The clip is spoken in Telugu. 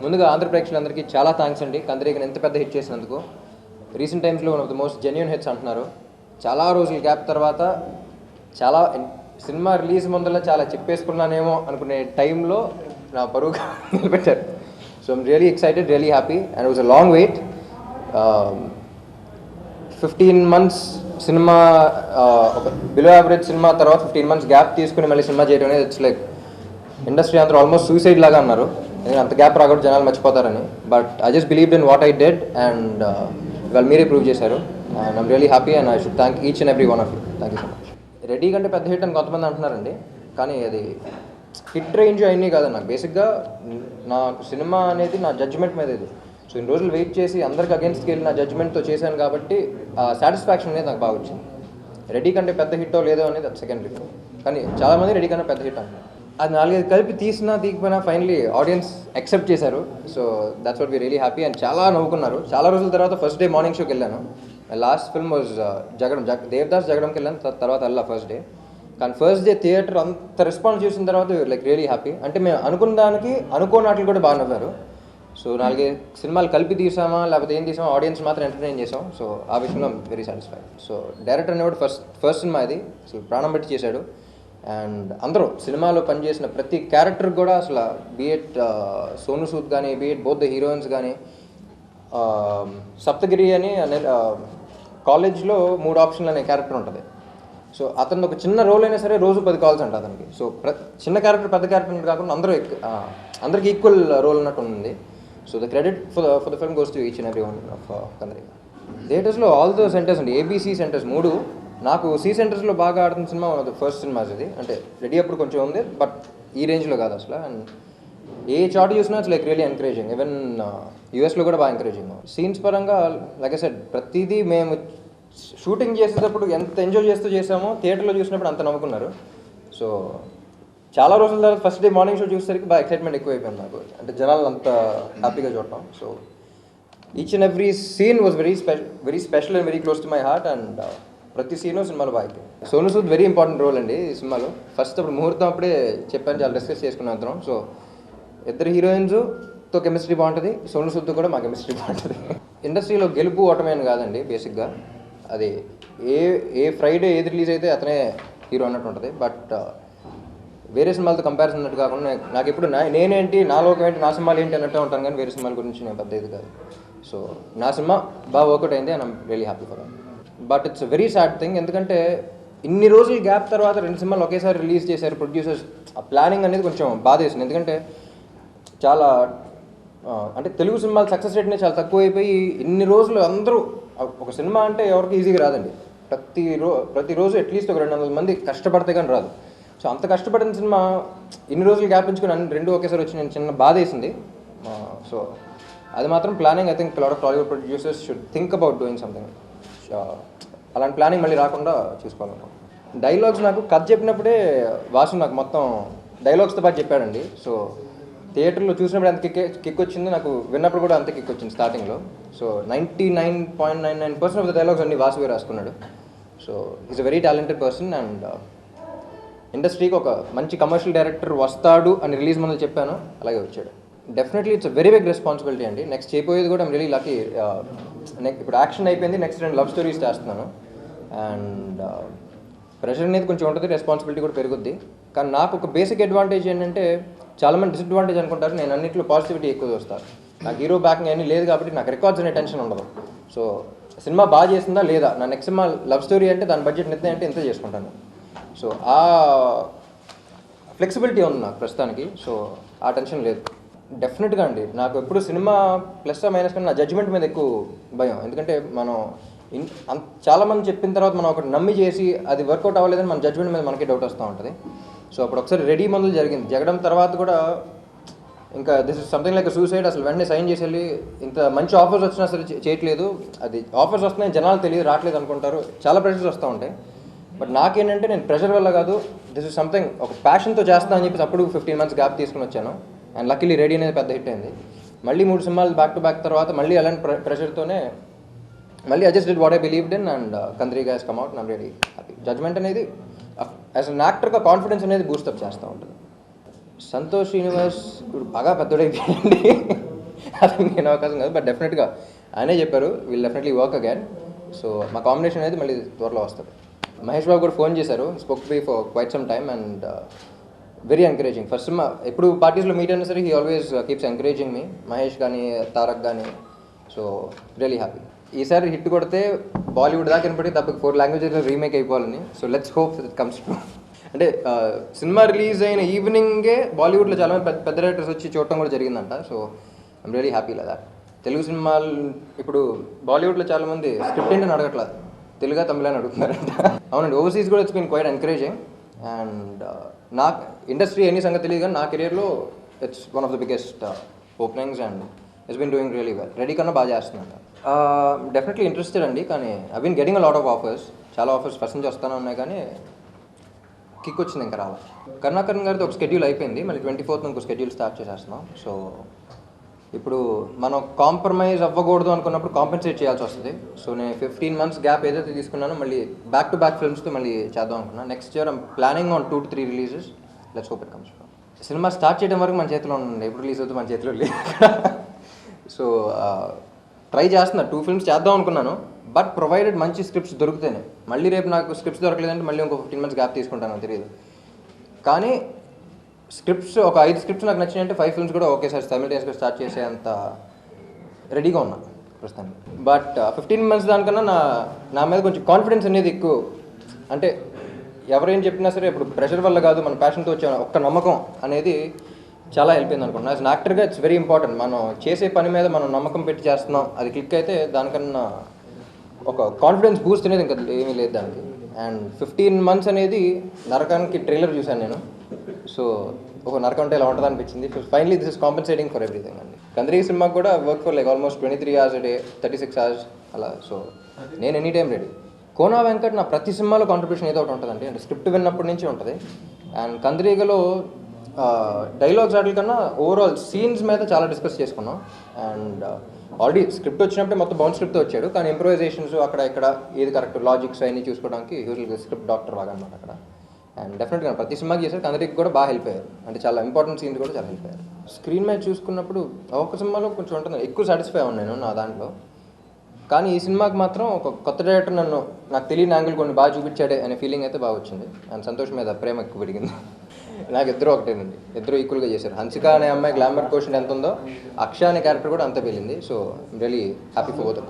ముందుగా ఆంధ్ర ప్రేక్షకులందరికీ చాలా థ్యాంక్స్ అండి. కందరీగని ఎంత పెద్ద హిట్ చేసినందుకు. రీసెంట్ టైమ్స్లో one of the most genuine hits అంటున్నారు. చాలా రోజుల గ్యాప్ తర్వాత చాలా సినిమా రిలీజ్ ముందర చాలా చెప్పేసుకున్నానేమో అనుకునే టైంలో నా పరువు నిలబెట్టారు. So I'm really excited, really happy and it was a long wait. 15 months సినిమా, ఒక బిలో యావరేజ్ సినిమా తర్వాత 15 months గ్యాప్ తీసుకుని మళ్ళీ సినిమా చేయడం అనేది ఇట్స్ లైక్ ఇండస్ట్రీ అందరూ ఆల్మోస్ట్ సూసైడ్ లాగా అన్నారు. ఎందుకంటే అంత గ్యాప్ రాకుండా జనాలు మర్చిపోతారని. But I just believed in what I did and ఇవాళ మీరే ప్రూవ్ చేశారు. And I'm really happy and I should thank each and every one of you. Thank you so much. Ready కంటే పెద్ద హిట్ అని కొంతమంది అంటున్నారండి, కానీ అది హిట్ రేంజ్ అయినా కాదు. నాకు బేసిక్గా నాకు సినిమా అనేది నా జడ్జ్మెంట్ మీద ఇది. సో ఇన్ని రోజులు వెయిట్ చేసి అందరికి అగేన్స్ట్కి వెళ్ళి నా జడ్జ్మెంట్తో చేశాను కాబట్టి ఆ సాటిస్ఫాక్షన్ అనేది నాకు బాగా వచ్చింది. రెడీ కంటే పెద్ద హిట్టో లేదో అనేది అది సెకండరీ. కానీ చాలామంది రెడీ కన్నా పెద్ద హిట్ అంటున్నారు. అది 4-5 కలిపి తీసినా తీకపోయినా ఫైనలీ ఆడియన్స్ యాక్సెప్ట్ చేశారు. So that's what we really happy and చాలా నవ్వుకున్నారు. చాలా రోజుల తర్వాత ఫస్ట్ డే మార్నింగ్ షోకి వెళ్ళాను. లాస్ట్ ఫిల్మ్ వాజ్ జగడం, దేవదాస్ జగడంకి వెళ్ళాను. తర్వాత వెళ్ళా ఫస్ట్ డే. కానీ ఫస్ట్ డే థియేటర్ అంత రెస్పాన్స్ చేసిన తర్వాత లైక్ రియలీ హ్యాపీ. అంటే మేము అనుకున్న దానికి అనుకోనట్లు కూడా బాగా నవ్వారు. సో 4 సినిమాలు కలిపి తీసామా లేకపోతే ఏం తీసామా, ఆడియన్స్ మాత్రం ఎంటర్టైన్ చేసాం. సో ఆ విషయంలో వెరీ సాటిస్ఫైడ్. సో డైరెక్టర్ అనేవాడు ఫస్ట్ సినిమా ఇది అసలు ప్రాణం పెట్టి చేశాడు. అండ్ అందరూ సినిమాలో పనిచేసిన ప్రతి క్యారెక్టర్ కూడా అసలు బీఎట్ సోను సూద్ కానీ, బీఎట్ బోత్ ద హీరోయిన్స్ కానీ, సప్తగిరి అని కాలేజ్లో 3 ఆప్షన్లు అనే క్యారెక్టర్ ఉంటుంది. సో అతను ఒక చిన్న రోల్ అయినా సరే రోజు 10 calls అంట అతనికి. సో చిన్న క్యారెక్టర్ పెద్ద క్యారెక్టర్ కాకుండా అందరికి ఈక్వల్ రోల్ అన్నట్టు ఉంది. So the credit for the film goes to each and every one of Kandireega. థియేటర్స్లో ఆల్ ద సెంటర్స్ అండి, ఏబీసీ సెంటర్స్ 3. నాకు సి సెంటర్స్లో బాగా ఆడుతున్న సినిమా one of the first cinemas ఇది. అంటే రెడీ అప్పుడు కొంచెం ఉంది, బట్ ఈ రేంజ్లో కాదు అసలు. అండ్ ఏ చాట్ చూసినా it's like really encouraging. Even యూఎస్లో కూడా బాగా ఎంకరేజింగ్. సీన్స్ పరంగా లైక్ ఐ సెడ్ ప్రతిదీ మేము షూటింగ్ చేసేటప్పుడు ఎంత ఎంజాయ్ చేస్తూ చేసామో థియేటర్లో చూసినప్పుడు అంత నవ్వుకున్నారు. సో చాలా రోజుల తర్వాత ఫస్ట్ డే మార్నింగ్ షో చూసేసరికి బాగా ఎక్సైట్మెంట్ ఎక్కువైపోయింది నాకు. అంటే జనాలు అంత హ్యాపీగా చూడటం. So each and every scene was very special and very close to my heart. And ప్రతి సీను సినిమాలో బాగా అయిపోయింది. Sonu Sood very important role అండి ఈ సినిమాలో. ఫస్ట్ అప్పుడు ముహూర్తం అప్పుడే చెప్పాను, చాలా డిస్కస్ చేసుకున్నాం అందరం. సో ఇద్దరు హీరోయిన్స్తో కెమిస్ట్రీ బాగుంటుంది, సోను సూద్తో కూడా మా కెమిస్ట్రీ బాగుంటుంది. ఇండస్ట్రీలో గెలుపు ఓటమేని కాదండి బేసిక్గా. అది ఏ ఫ్రైడే ఏది రిలీజ్ అయితే అతనే హీరో అన్నట్టు ఉంటుంది. బట్ వేరే సినిమాలతో కంపారిజన్ అన్నట్టు కాకుండా నాకు ఎప్పుడు నేనేంటి, నా లోకం ఏంటి, నా సినిమాలు ఏంటి అన్నట్టు ఉంటాను. కానీ వేరే సినిమాల గురించి నేను పెద్ద ఇది కాదు. సో నా సినిమా బాగా వర్కౌట్ అయింది and I'm really happy for that. But it's very sad thing. ఎందుకంటే ఇన్ని రోజులు గ్యాప్ తర్వాత 2 సినిమాలు ఒకేసారి రిలీజ్ చేశారు ప్రొడ్యూసర్స్. ఆ ప్లానింగ్ అనేది కొంచెం బాధ వేసింది. ఎందుకంటే చాలా అంటే తెలుగు సినిమాల సక్సెస్ రేట్ అనేది చాలా తక్కువ అయిపోయి ఇన్ని రోజులు అందరూ ఒక సినిమా అంటే ఎవరికి ఈజీగా రాదండి. ప్రతిరోజు అట్లీస్ట్ ఒక 200 మంది కష్టపడితే కానీ రాదు. సో అంత కష్టపడిన సినిమా ఇన్ని రోజులు గ్యాప్ ఉంచుకొని 2 ఒకేసారి వచ్చి నేను చిన్న బాధ వేసింది. సో అది మాత్రం planning. I think lot of Tollywood producers should think about doing something. అలాంటి ప్లానింగ్ మళ్ళీ రాకుండా చూసుకోవాలన్నాను. డైలాగ్స్ నాకు కథ చెప్పినప్పుడే వాసు నాకు మొత్తం డైలాగ్స్తో పాటు చెప్పాడండి. సో థియేటర్లో చూసినప్పుడు ఎంత కిక్ వచ్చిందో నాకు విన్నప్పుడు కూడా అంత కిక్ వచ్చింది స్టార్టింగ్లో. సో 99.99% ఆఫ్ ద డైలాగ్స్ అన్ని వాసువే రాసుకున్నాడు. So is a very talented person. And ఇండస్ట్రీకి ఒక మంచి కమర్షియల్ డైరెక్టర్ వస్తాడు అని రిలీజ్ ముందు చెప్పాను, అలాగే వచ్చాడు. Definitely it's a very big responsibility అండి. నెక్స్ట్ చేయబోయేది కూడా ఐమ్ రియలీ లక్కీ. ఇప్పుడు యాక్షన్ అయిపోయింది, నెక్స్ట్ 2 లవ్ స్టోరీస్ చేస్తున్నాను. అండ్ ప్రెషర్ అనేది కొంచెం ఉంటుంది, రెస్పాన్సిబిలిటీ కూడా పెరుగుద్ది. కానీ నాకు ఒక బేసిక్ అడ్వాంటేజ్ ఏంటంటే, చాలామంది డిసడ్వాంటేజ్ అనుకుంటారు, నేను అన్నింటిలో పాజిటివిటీ ఎక్కువ చూస్తాను. నాకు హీరో బ్యాకింగ్ అన్నీ లేదు కాబట్టి నాకు రికార్డ్స్ అనే టెన్షన్ ఉండదు. సో సినిమా బాగా చేసిందా లేదా, నా నెక్స్ట్ సినిమా లవ్ స్టోరీ అంటే దాని బడ్జెట్ ఎంత అంటే ఇంత చేసుకుంటాను. సో ఆ ఫ్లెక్సిబిలిటీ ఉంది నాకు ప్రస్తుతానికి. సో ఆ టెన్షన్ లేదు. డెఫినెట్గా అండి, నాకు ఎప్పుడు సినిమా ప్లస్ మైనస్ కానీ నా జడ్జ్మెంట్ మీద ఎక్కువ భయం. ఎందుకంటే మనం చాలామంది చెప్పిన తర్వాత మనం ఒకటి నమ్మి చేసి అది వర్కౌట్ అవ్వలేదని మన జడ్జ్మెంట్ మీద మనకి డౌట్ వస్తూ ఉంటుంది. సో అప్పుడు ఒకసారి రెడీ మందులు జరిగింది. జగడం తర్వాత కూడా ఇంకా this is something like suicide. అసలు వెంటనే సైన్ చేసి వెళ్ళి ఇంత మంచి ఆఫర్స్ వచ్చినా సరే చేయట్లేదు. అది ఆఫర్స్ వస్తున్నాయి, జనాలు తెలియదు, రావట్లేదు అనుకుంటారు, చాలా ప్రెషర్స్ వస్తూ ఉంటాయి. బట్ నాకేంటంటే నేను ప్రెషర్ వల్ల కాదు, దిస్ ఇస్ సంథింగ్ ఒక ప్యాషన్తో చేస్తా అని చెప్పేసి అప్పుడు 15 months గ్యాప్ తీసుకుని వచ్చాను. అండ్ లక్కీలీ రెడీ అనేది పెద్ద హిట్ అయింది. మళ్ళీ 3 సినిమాలు బ్యాక్ టు బ్యాక్ తర్వాత మళ్ళీ అలాంటి ప్రెషర్తోనే మళ్ళీ I just did what I believed in and Kandireega has come out and I'm really happy. Judgment అనేది యాజ్ అన్ యాక్టర్గా కాన్ఫిడెన్స్ అనేది బూస్టప్ చేస్తూ ఉంటుంది. సంతోష్ శ్రీనివాస్ ఇప్పుడు బాగా పెద్దోడైపోయింది. అది నేను అవకాశం కాదు, బట్ డెఫినెట్గా ఆయనే చెప్పారు will definitely work again. So మా కాంబినేషన్ అనేది మళ్ళీ త్వరలో వస్తుంది. మహేష్ బాబు కూడా ఫోన్ చేశారు, spoke be for quite some time and very encouraging. First సినిమా ఎప్పుడు పార్టీస్లో మీట్ అయినా సరే he always keeps encouraging me, Mahesh కానీ తారక్ కానీ. So really happy. ఈసారి హిట్ కొడితే బాలీవుడ్ దాకా కనపడి తప్పక 4 లాంగ్వేజెస్లో రీమేక్ అయిపోవాలని. So let's hope it comes true. అంటే సినిమా రిలీజ్ అయిన ఈవినింగే బాలీవుడ్లో చాలామంది పెద్ద పెద్ద డైరెక్టర్స్ వచ్చి చూడటం కూడా జరిగిందంట. సో ఐమ్ రియలీ హ్యాపీ లేదా. తెలుగు సినిమాలు ఇప్పుడు బాలీవుడ్లో చాలామంది స్క్రిప్ట్ ఏంటని అడగట్లేదు, తెలుగు తమిళ అని అడుగుతున్నారంట. అవునండి, ఓవర్సీస్ కూడా it's been quite encouraging. And నాకు ఇండస్ట్రీ ఎన్ని సంగతి తెలియదు కానీ నా కెరియర్లో it's one of the biggest openings and it's been doing really well. Ready కన్నా బాగా చేస్తున్నాను. డెఫినెట్లీ ఇంట్రెస్టెడ్ అండి, కానీ I been getting a lot of offers. చాలా ఆఫర్స్ ఫస్ట్ నుంచి వస్తానే ఉన్నాయి కానీ కిక్ వచ్చింది ఇంకా రావాలి. కరుణాకరణ్ గారితో ఒక షెడ్యూల్ అయిపోయింది, మళ్ళీ 24th ఇంకో షెడ్యూల్ స్టార్ట్ చేసేస్తున్నాం. సో ఇప్పుడు మనం కాంప్రమైజ్ అవ్వకూడదు అనుకున్నప్పుడు కాంపెన్సేట్ చేయాల్సి వస్తుంది. సో నేను 15 months గ్యాప్ ఏదైతే తీసుకున్నానో మళ్ళీ బ్యాక్ టు బ్యాక్ ఫిల్మ్స్తో మళ్ళీ చేద్దాం అనుకున్నాను. Next year I'm planning on 2 to 3 releases. Let's hope it comes. Cinema start చేయడం వరకు మన చేతిలో ఉండండి, ఎప్పుడు రిలీజ్ అవుతుంది మన చేతిలో లేదు. సో ట్రై చేస్తున్నా, 2 films చేద్దాం అనుకున్నాను, బట్ ప్రొవైడెడ్ మంచి స్క్రిప్ట్స్ దొరికితేనే. మళ్ళీ రేపు నాకు స్క్రిప్ట్స్ దొరకలేదంటే మళ్ళీ ఇంకో 15 months గ్యాప్ తీసుకుంటాను, తెలియదు. కానీ స్క్రిప్ట్స్ ఒక 5 స్క్రిప్ట్స్ నాకు నచ్చినాయంటే 5 films కూడా ఒకేసారి సైమిల్టేనియస్గా స్టార్ట్ చేసేంత రెడీగా ఉన్నా ప్రస్తుతానికి. బట్ 15 months దానికన్నా నా మీద కొంచెం కాన్ఫిడెన్స్ అనేది ఎక్కువ. అంటే ఎవరేం చెప్పినా సరే ఇప్పుడు ప్రెషర్ వల్ల కాదు, మన ప్యాషన్తో వచ్చే ఒక్క నమ్మకం అనేది చాలా హెల్ప్ అయింది అనుకుంటున్నాను. యాజ్ అన్ యాక్టర్గా ఇట్స్ వెరీ ఇంపార్టెంట్. మనం చేసే పని మీద మనం నమ్మకం పెట్టి చేస్తున్నాం, అది క్లిక్ అయితే దానికన్నా ఒక కాన్ఫిడెన్స్ బూస్ట్ అనేది ఇంకా ఏమీ లేదు దానికి. అండ్ 15 months అనేది నరకానికి ట్రైలర్ చూశాను నేను. సో ఒక నరకం అంటే ఇలా ఉంటుంది అనిపించింది. Finally this is compensating for everything అండి. కంద్రీ సినిమాకి కూడా work for like almost 23 hours a day, 36 hours అలా. సో నేను any time ready. Kona Venkat నా ప్రతి సినిమాలో కాంట్రిబ్యూషన్ ఏదో ఒకటి ఉంటుందండి, అంటే స్క్రిప్ట్ విన్నప్పటి నుంచి ఉంటుంది. అండ్ కంద్రీగలో డైలాగ్స్ వాటి కన్నా ఓవరాల్ సీన్స్ మీద చాలా డిస్కస్ చేసుకున్నాం. అండ్ ఆల్రెడీ స్క్రిప్ట్ వచ్చినప్పుడే మొత్తం బౌండ్ స్క్రిప్ట్తో వచ్చాడు, కానీ ఇంప్రూవైజేషన్స్ అక్కడ ఇక్కడ ఏది కరెక్ట్ లాజిక్స్ అవన్నీ చూసుకోవడానికి యూజువల్గా స్క్రిప్ట్ డాక్టర్ లాగా అనమాట అక్కడ. అండ్ డెఫినెట్గా ప్రతి సినిమాకి చేశారు, కందరికి కూడా బాగా హెల్ప్ అయ్యారు. అంటే చాలా ఇంపార్టెంట్ సీన్స్ కూడా చాలా హెల్ప్ అయ్యారు. స్క్రీన్ మీద చూసుకున్నప్పుడు ఒక్క సినిమాలో కొంచెం ఉంటుంది, ఎక్కువ సాటిస్ఫై అవ్వను నేను నా దాంట్లో. కానీ ఈ సినిమాకి మాత్రం ఒక కొత్త డైరెక్టర్ నాకు తెలియని యాంగిల్ కొన్ని బాగా చూపించాడే అనే ఫీలింగ్ అయితే బాగా వచ్చింది. అండ్ సంతోష్ మీద ప్రేమ ఎక్కువ పెరిగింది. నాకు ఇద్దరు ఒకటేనండి, ఇద్దరు ఈక్వల్గా చేశారు. హన్సిక అనే అమ్మాయి గ్లామర్ కోషన్ ఎంత ఉందో, అక్ష అనే క్యారెక్టర్ కూడా అంత పెళ్ళింది. So really happy for both.